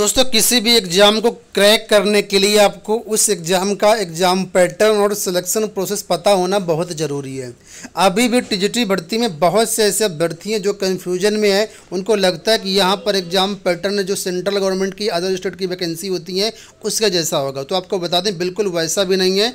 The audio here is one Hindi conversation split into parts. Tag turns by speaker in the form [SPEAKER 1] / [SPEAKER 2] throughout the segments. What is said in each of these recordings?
[SPEAKER 1] दोस्तों किसी भी एग्ज़ाम को क्रैक करने के लिए आपको उस एग्ज़ाम का एग्ज़ाम पैटर्न और सिलेक्शन प्रोसेस पता होना बहुत ज़रूरी है। अभी भी टीजीटी भर्ती में बहुत से ऐसे अभ्यर्थी हैं जो कन्फ्यूजन में है। उनको लगता है कि यहाँ पर एग्ज़ाम पैटर्न जो सेंट्रल गवर्नमेंट की अदर स्टेट की वैकेंसी होती हैं उसके जैसा होगा। तो आपको बता दें बिल्कुल वैसा भी नहीं है।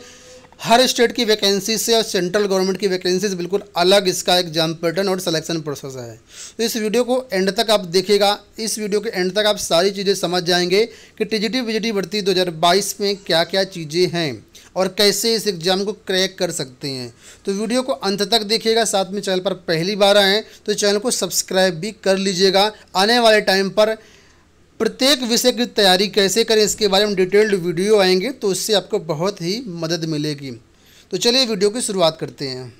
[SPEAKER 1] हर स्टेट की वैकेंसी से और सेंट्रल गवर्नमेंट की वैकेंसी से बिल्कुल अलग इसका एग्जाम पैटर्न और सिलेक्शन प्रोसेस है। तो इस वीडियो को एंड तक आप देखिएगा। इस वीडियो के एंड तक आप सारी चीज़ें समझ जाएंगे कि टीजीटी वीजीटी भर्ती 2022 में क्या क्या चीज़ें हैं और कैसे इस एग्ज़ाम को क्रैक कर सकते हैं। तो वीडियो को अंत तक देखिएगा। साथ में चैनल पर पहली बार आए तो चैनल को सब्सक्राइब भी कर लीजिएगा। आने वाले टाइम पर प्रत्येक विषय की तैयारी कैसे करें इसके बारे में डिटेल्ड वीडियो आएंगे, तो उससे आपको बहुत ही मदद मिलेगी। तो चलिए वीडियो की शुरुआत करते हैं।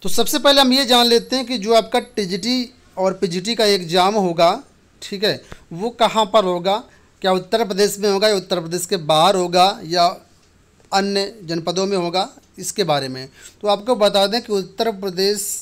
[SPEAKER 1] तो सबसे पहले हम ये जान लेते हैं कि जो आपका टीजीटी और पीजीटी का एग्ज़ाम होगा, ठीक है, वो कहाँ पर होगा। क्या उत्तर प्रदेश में होगा या उत्तर प्रदेश के बाहर होगा या अन्य जनपदों में होगा, इसके बारे में। तो आपको बता दें कि उत्तर प्रदेश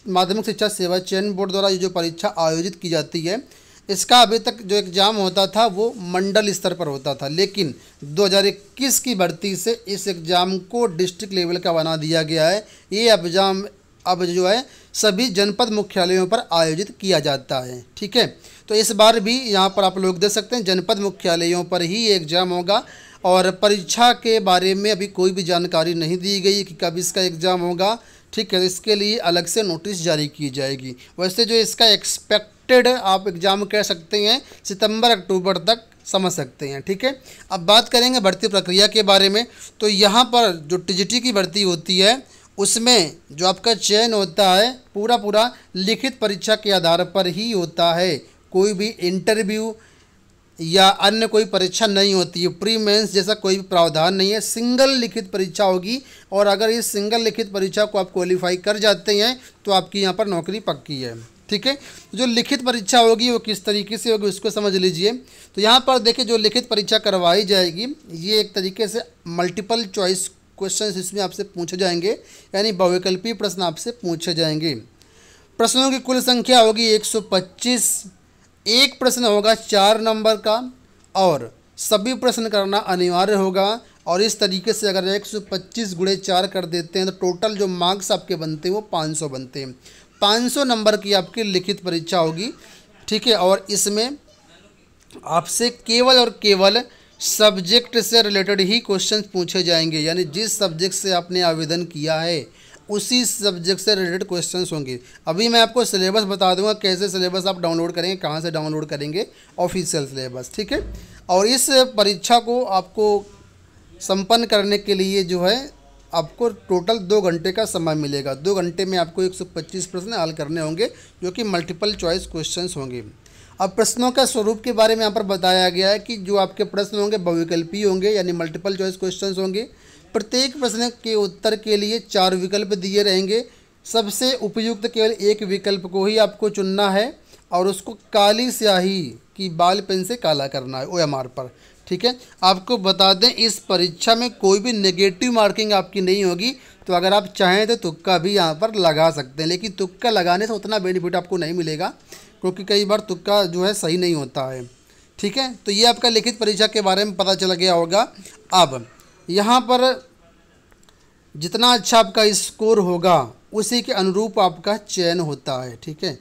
[SPEAKER 1] माध्यमिक शिक्षा सेवा चयन बोर्ड द्वारा ये जो परीक्षा आयोजित की जाती है, इसका अभी तक जो एग्ज़ाम होता था वो मंडल स्तर पर होता था, लेकिन 2021 की भर्ती से इस एग्ज़ाम को डिस्ट्रिक्ट लेवल का बना दिया गया है। ये एग्ज़ाम अब जो है सभी जनपद मुख्यालयों पर आयोजित किया जाता है, ठीक है। तो इस बार भी यहाँ पर आप लोग देख सकते हैं जनपद मुख्यालयों पर ही ये एग्ज़ाम होगा और परीक्षा के बारे में अभी कोई भी जानकारी नहीं दी गई कि कब इसका एग्ज़ाम होगा, ठीक है। इसके लिए अलग से नोटिस जारी की जाएगी। वैसे जो इसका एक्सपेक्टेड आप एग्ज़ाम कह सकते हैं सितंबर अक्टूबर तक समझ सकते हैं, ठीक है। अब बात करेंगे भर्ती प्रक्रिया के बारे में। तो यहाँ पर जो टीजीटी की भर्ती होती है उसमें जो आपका चयन होता है पूरा लिखित परीक्षा के आधार पर ही होता है। कोई भी इंटरव्यू या अन्य कोई परीक्षा नहीं होती है। प्री मेंस जैसा कोई भी प्रावधान नहीं है। सिंगल लिखित परीक्षा होगी और अगर इस सिंगल लिखित परीक्षा को आप क्वालिफाई कर जाते हैं तो आपकी यहाँ पर नौकरी पक्की है, ठीक है। जो लिखित परीक्षा होगी वो किस तरीके से होगी उसको समझ लीजिए। तो यहाँ पर देखिए जो लिखित परीक्षा करवाई जाएगी ये एक तरीके से मल्टीपल चॉइस क्वेश्चन इसमें आपसे पूछे जाएंगे, यानी बहुविकल्पीय प्रश्न आपसे पूछे जाएंगे। प्रश्नों की कुल संख्या होगी 125। एक प्रश्न होगा 4 नंबर का और सभी प्रश्न करना अनिवार्य होगा। और इस तरीके से अगर 125 × 4 कर देते हैं तो टोटल जो मार्क्स आपके बनते हैं वो 500 बनते हैं। 500 नंबर की आपकी लिखित परीक्षा होगी, ठीक है। और इसमें आपसे केवल और केवल सब्जेक्ट से रिलेटेड ही क्वेश्चन पूछे जाएंगे, यानी जिस सब्जेक्ट से आपने आवेदन किया है उसी सब्जेक्ट से रिलेटेड क्वेश्चंस होंगे। अभी मैं आपको सिलेबस बता दूंगा कैसे सिलेबस आप डाउनलोड करेंगे, कहाँ से डाउनलोड करेंगे ऑफिशियल सिलेबस, ठीक है। और इस परीक्षा को आपको संपन्न करने के लिए जो है आपको टोटल 2 घंटे का समय मिलेगा। 2 घंटे में आपको 125 प्रश्न हल करने होंगे जो कि मल्टीपल चॉइस क्वेश्चंस होंगे। अब प्रश्नों का स्वरूप के बारे में यहाँ पर बताया गया है कि जो आपके प्रश्न होंगे बहुविकल्पीय होंगे, यानी मल्टीपल चॉइस क्वेश्चंस होंगे। प्रत्येक प्रश्न के उत्तर के लिए 4 विकल्प दिए रहेंगे। सबसे उपयुक्त केवल एक विकल्प को ही आपको चुनना है और उसको काली स्याही की बाल पेन से काला करना है OMR पर, ठीक है। आपको बता दें इस परीक्षा में कोई भी नेगेटिव मार्किंग आपकी नहीं होगी। तो अगर आप चाहें तो तुक्का भी यहाँ पर लगा सकते हैं, लेकिन तुक्का लगाने से उतना बेनिफिट आपको नहीं मिलेगा क्योंकि कई बार तुक्का जो है सही नहीं होता है, ठीक है। तो ये आपका लिखित परीक्षा के बारे में पता चल गया होगा। अब यहाँ पर जितना अच्छा आपका स्कोर होगा उसी के अनुरूप आपका चयन होता है, ठीक है।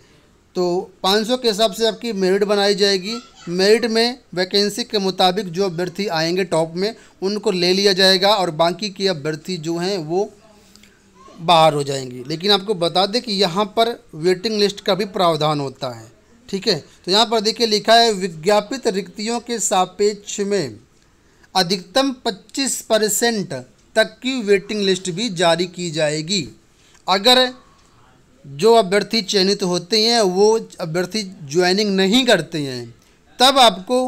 [SPEAKER 1] तो 500 के हिसाब से आपकी मेरिट बनाई जाएगी। मेरिट में वैकेंसी के मुताबिक जो अभ्यर्थी आएंगे टॉप में उनको ले लिया जाएगा और बाकी के अभ्यर्थी जो हैं वो बाहर हो जाएंगी। लेकिन आपको बता दें कि यहाँ पर वेटिंग लिस्ट का भी प्रावधान होता है, ठीक है। तो यहाँ पर देखिए लिखा है विज्ञापित रिक्तियों के सापेक्ष में अधिकतम 25% तक की वेटिंग लिस्ट भी जारी की जाएगी। अगर जो अभ्यर्थी चयनित होते हैं वो अभ्यर्थी ज्वाइनिंग नहीं करते हैं तब आपको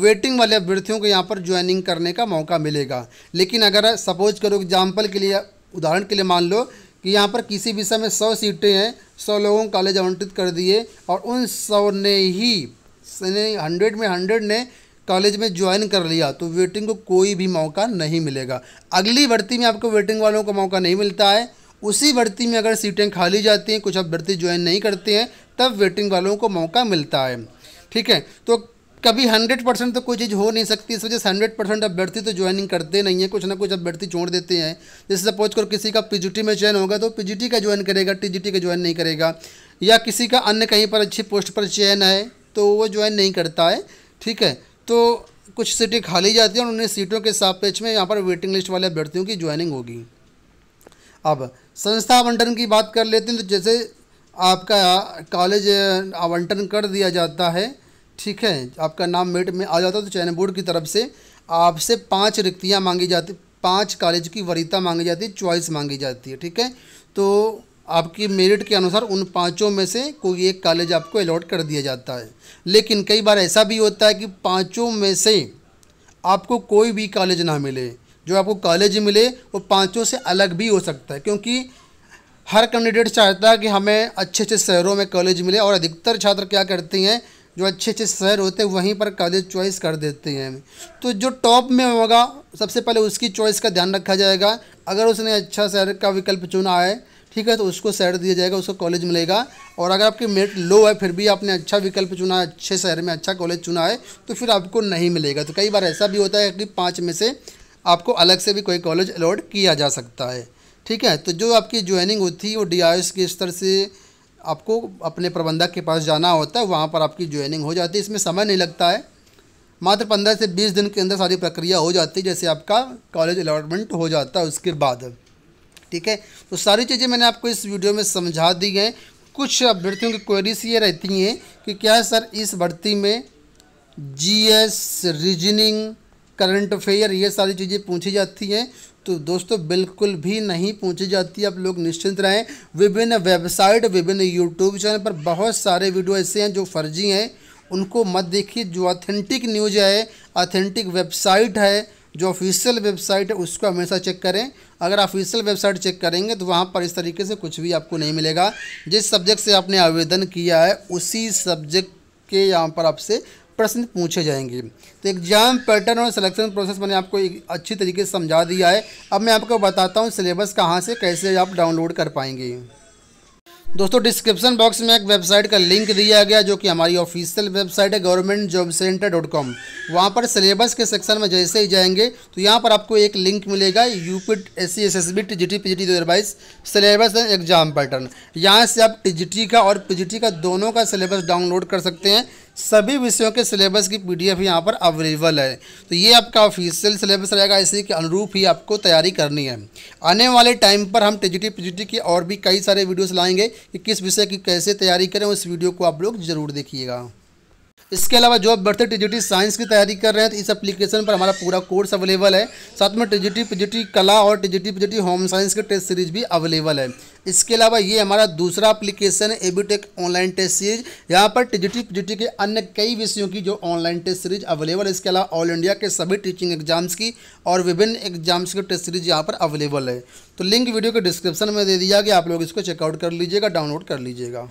[SPEAKER 1] वेटिंग वाले अभ्यर्थियों को यहाँ पर ज्वाइनिंग करने का मौका मिलेगा। लेकिन अगर सपोज करो एग्जाम्पल के लिए, उदाहरण के लिए मान लो कि यहाँ पर किसी विषय में 100 सीटें हैं, 100 लोगों को कॉलेज आवंटित कर दिए और उन 100 ने ही 100 में 100 ने कॉलेज में ज्वाइन कर लिया तो वेटिंग को कोई भी मौका नहीं मिलेगा। अगली भर्ती में आपको वेटिंग वालों को मौका नहीं मिलता है। उसी भर्ती में अगर सीटें खाली जाती हैं, कुछ अभ्यर्थी ज्वाइन नहीं करते हैं, तब वेटिंग वालों को मौका मिलता है, ठीक है। तो कभी 100% तो कोई चीज़ हो नहीं सकती, इस वजह से 100% अभ्यर्थी तो ज्वाइनिंग करते नहीं है, कुछ ना कुछ अभ्यर्थी छोड़ देते हैं। जैसे सपोज करो किसी का पीजीटी में चयन होगा तो पीजीटी का ज्वाइन करेगा, टीजीटी का ज्वाइन नहीं करेगा, या किसी का अन्य कहीं पर अच्छी पोस्ट पर चयन है तो वो ज्वाइन नहीं करता है। ठीक है, तो कुछ सीटें खाली जाती हैं और उन्हें सीटों के सापेक्ष में यहाँ पर वेटिंग लिस्ट वाले अभ्यर्थियों की ज्वाइनिंग होगी। अब संस्था आवंटन की बात कर लेते हैं। तो जैसे आपका कॉलेज आवंटन कर दिया जाता है, ठीक है, आपका नाम मेरिट में आ जाता है तो चयन बोर्ड की तरफ से आपसे 5 रिक्तियाँ मांगी जाती, 5 कॉलेज की वरीयता मांगी जाती है, चॉइस मांगी जाती है। ठीक है, तो आपकी मेरिट के अनुसार उन 5 में से कोई एक कॉलेज आपको अलॉट कर दिया जाता है। लेकिन कई बार ऐसा भी होता है कि 5 में से आपको कोई भी कॉलेज ना मिले, जो आपको कॉलेज मिले वो 5 से अलग भी हो सकता है, क्योंकि हर कैंडिडेट चाहता है कि हमें अच्छे अच्छे शहरों में कॉलेज मिले, और अधिकतर छात्र क्या करते हैं, जो अच्छे अच्छे शहर होते हैं वहीं पर कॉलेज चॉइस कर देते हैं। तो जो टॉप में होगा सबसे पहले उसकी चॉइस का ध्यान रखा जाएगा। अगर उसने अच्छा शहर का विकल्प चुना है, ठीक है, तो उसको शहर दिया जाएगा, उसको कॉलेज मिलेगा। और अगर आपकी मेरिट लो है फिर भी आपने अच्छा विकल्प चुना है, अच्छे शहर में अच्छा कॉलेज चुना है, तो फिर आपको नहीं मिलेगा। तो कई बार ऐसा भी होता है कि 5 में से आपको अलग से भी कोई कॉलेज अलॉट किया जा सकता है। ठीक है, तो जो आपकी ज्वाइनिंग होती है वो DIS के स्तर से आपको अपने प्रबंधक के पास जाना होता है, वहाँ पर आपकी ज्वाइनिंग हो जाती है। इसमें समय नहीं लगता है, मात्र 15 से 20 दिन के अंदर सारी प्रक्रिया हो जाती है, जैसे आपका कॉलेज अलॉटमेंट हो जाता है उसके बाद। ठीक है, तो सारी चीज़ें मैंने आपको इस वीडियो में समझा दी हैं। कुछ अभ्यर्थियों की क्वेरीज ये रहती हैं कि क्या सर इस भर्ती में GS, रीजनिंग, करंट अफेयर ये सारी चीज़ें पूछी जाती हैं। तो दोस्तों बिल्कुल भी नहीं पूछी जाती, आप लोग निश्चिंत रहें। विभिन्न वेबसाइट, विभिन्न यूट्यूब चैनल पर बहुत सारे वीडियो ऐसे हैं जो फर्जी हैं, उनको मत देखिए। जो ऑथेंटिक न्यूज़ है, ऑथेंटिक वेबसाइट है, जो ऑफिशियल वेबसाइट है उसको हमेशा चेक करें। अगर ऑफिशियल वेबसाइट चेक करेंगे तो वहाँ पर इस तरीके से कुछ भी आपको नहीं मिलेगा। जिस सब्जेक्ट से आपने आवेदन किया है उसी सब्जेक्ट के यहाँ पर आपसे प्रश्न पूछे जाएंगे। तो एग्जाम पैटर्न और सिलेक्शन प्रोसेस मैंने आपको एक अच्छी तरीके से समझा दिया है। अब मैं आपको बताता हूँ सिलेबस कहाँ से कैसे आप डाउनलोड कर पाएंगे। दोस्तों डिस्क्रिप्शन बॉक्स में एक वेबसाइट का लिंक दिया गया जो कि हमारी ऑफिशियल वेबसाइट है governmentjobcenter.com। वहाँ पर सिलेबस के सेक्शन में जैसे ही जाएंगे तो यहाँ पर आपको एक लिंक मिलेगा UPSC SSB TGT PGT 2022 syllabus and exam pattern. यहाँ से आप TGT का और PGT का दोनों का सिलेबस डाउनलोड कर सकते हैं। सभी विषयों के सिलेबस की PDF यहाँ पर अवेलेबल है। तो ये आपका ऑफिशियल सिलेबस रहेगा, इसी के अनुरूप ही आपको तैयारी करनी है। आने वाले टाइम पर हम TGT PGT की और भी कई सारे वीडियोस लाएंगे कि किस विषय की कैसे तैयारी करें, उस वीडियो को आप लोग ज़रूर देखिएगा। इसके अलावा जो अभ्यर्थी TGT साइंस की तैयारी कर रहे हैं तो इस एप्लीकेशन पर हमारा पूरा कोर्स अवेलेबल है। साथ में TGT PGT कला और TGT PGT होम साइंस के टेस्ट सीरीज भी अवेलेबल है। इसके अलावा ये हमारा दूसरा एप्लीकेशन है ABTech ऑनलाइन टेस्ट सीरीज। यहाँ पर TGT PGT के अन्य कई विषयों की जो ऑनलाइन टेस्ट सीरीज अवेलेबल है। इसके अलावा ऑल इंडिया के सभी टीचिंग एग्जाम्स की और विभिन्न एग्जाम्स की टेस्ट सीरीज यहाँ पर अवेलेबल है। तो लिंक वीडियो के डिस्क्रिप्शन में दे दिया गया, आप लोग इसको चेकआउट कर लीजिएगा, डाउनलोड कर लीजिएगा।